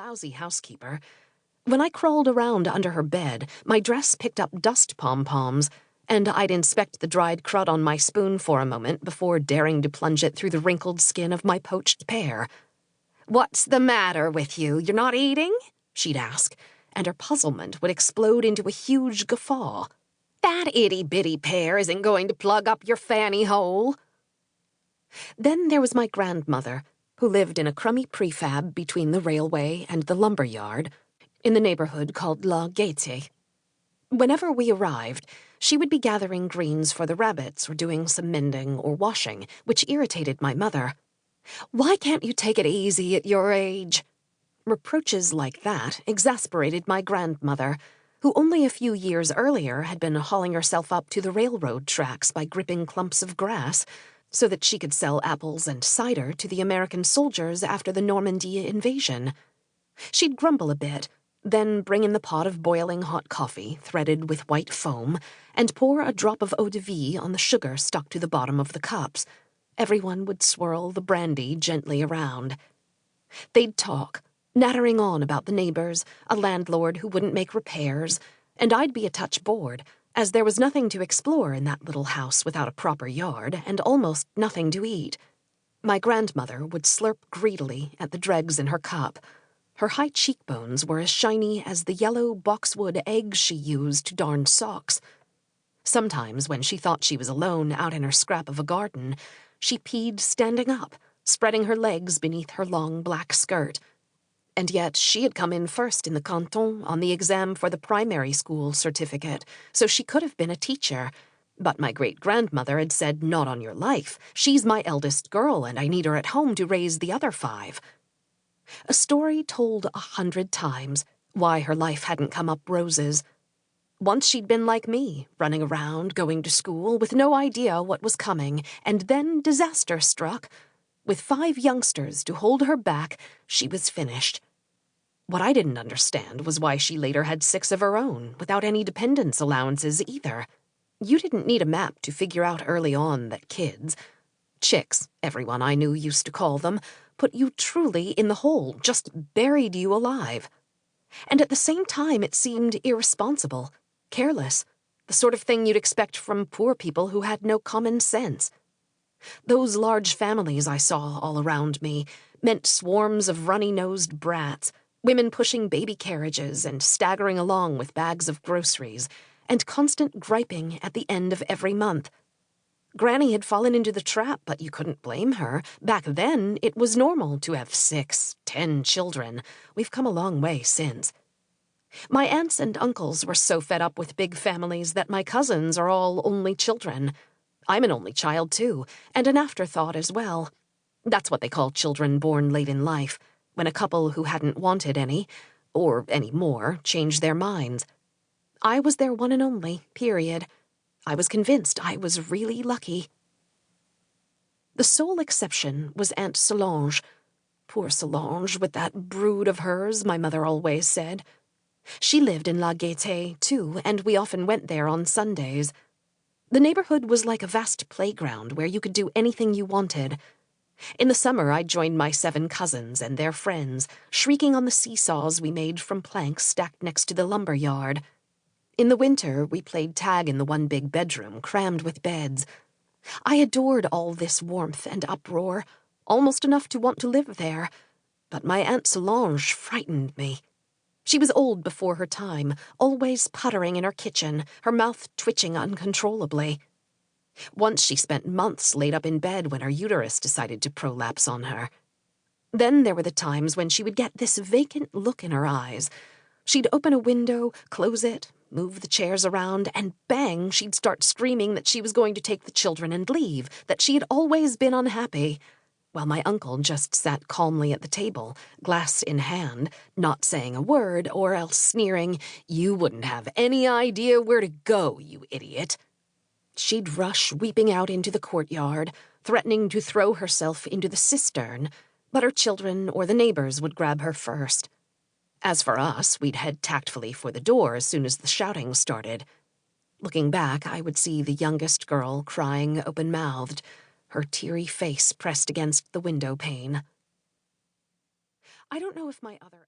lousy housekeeper. When I crawled around under her bed, my dress picked up dust pom-poms, and I'd inspect the dried crud on my spoon for a moment before daring to plunge it through the wrinkled skin of my poached pear. "What's the matter with you? You're not eating?" she'd ask, and her puzzlement would explode into a huge guffaw. "That itty-bitty pear isn't going to plug up your fanny hole." Then there was my grandmother, who lived in a crummy prefab between the railway and the lumber yard, in the neighborhood called La Gaîté. Whenever we arrived, she would be gathering greens for the rabbits or doing some mending or washing, which irritated my mother. "Why can't you take it easy at your age?" Reproaches like that exasperated my grandmother, who only a few years earlier had been hauling herself up to the railroad tracks by gripping clumps of grass, so that she could sell apples and cider to the American soldiers after the Normandy invasion. She'd grumble a bit, then bring in the pot of boiling hot coffee threaded with white foam, and pour a drop of eau-de-vie on the sugar stuck to the bottom of the cups. Everyone would swirl the brandy gently around. They'd talk, nattering on about the neighbors, a landlord who wouldn't make repairs, and I'd be a touch bored, as there was nothing to explore in that little house without a proper yard, and almost nothing to eat. My grandmother would slurp greedily at the dregs in her cup. Her high cheekbones were as shiny as the yellow boxwood eggs she used to darn socks. Sometimes, when she thought she was alone out in her scrap of a garden, she peed standing up, spreading her legs beneath her long black skirt. And yet she had come in first in the canton on the exam for the primary school certificate, so she could have been a teacher. But my great-grandmother had said, "Not on your life. She's my eldest girl, and I need her at home to raise the other 5. A story told 100 times why her life hadn't come up roses. Once she'd been like me, running around, going to school, with no idea what was coming, and then disaster struck. With 5 youngsters to hold her back, she was finished. What I didn't understand was why she later had 6 of her own, without any dependence allowances either. You didn't need a map to figure out early on that kids, chicks, everyone I knew used to call them, put you truly in the hole, just buried you alive. And at the same time it seemed irresponsible, careless, the sort of thing you'd expect from poor people who had no common sense. Those large families I saw all around me meant swarms of runny-nosed brats, women pushing baby carriages and staggering along with bags of groceries, and constant griping at the end of every month. Granny had fallen into the trap, but you couldn't blame her. Back then, it was normal to have 6, 10 children. We've come a long way since. My aunts and uncles were so fed up with big families that my cousins are all only children. I'm an only child, too, and an afterthought as well. That's what they call children born late in life, when a couple who hadn't wanted any, or any more, changed their minds. I was their one and only, period. I was convinced I was really lucky. The sole exception was Aunt Solange. Poor Solange, with that brood of hers, my mother always said. She lived in La Gaîté, too, and we often went there on Sundays. The neighborhood was like a vast playground where you could do anything you wanted. In the summer, I joined my 7 cousins and their friends, shrieking on the seesaws we made from planks stacked next to the lumber yard. In the winter, we played tag in the one big bedroom, crammed with beds. I adored all this warmth and uproar, almost enough to want to live there. But my Aunt Solange frightened me. She was old before her time, always puttering in her kitchen, her mouth twitching uncontrollably. Once she spent months laid up in bed when her uterus decided to prolapse on her. Then there were the times when she would get this vacant look in her eyes. She'd open a window, close it, move the chairs around, and bang, she'd start screaming that she was going to take the children and leave, that she had always been unhappy, while my uncle just sat calmly at the table, glass in hand, not saying a word, or else sneering, "You wouldn't have any idea where to go, you idiot." She'd rush weeping out into the courtyard, threatening to throw herself into the cistern, but her children or the neighbors would grab her first. As for us, we'd head tactfully for the door as soon as the shouting started. Looking back, I would see the youngest girl crying open-mouthed, her teary face pressed against the window pane. I don't know if my other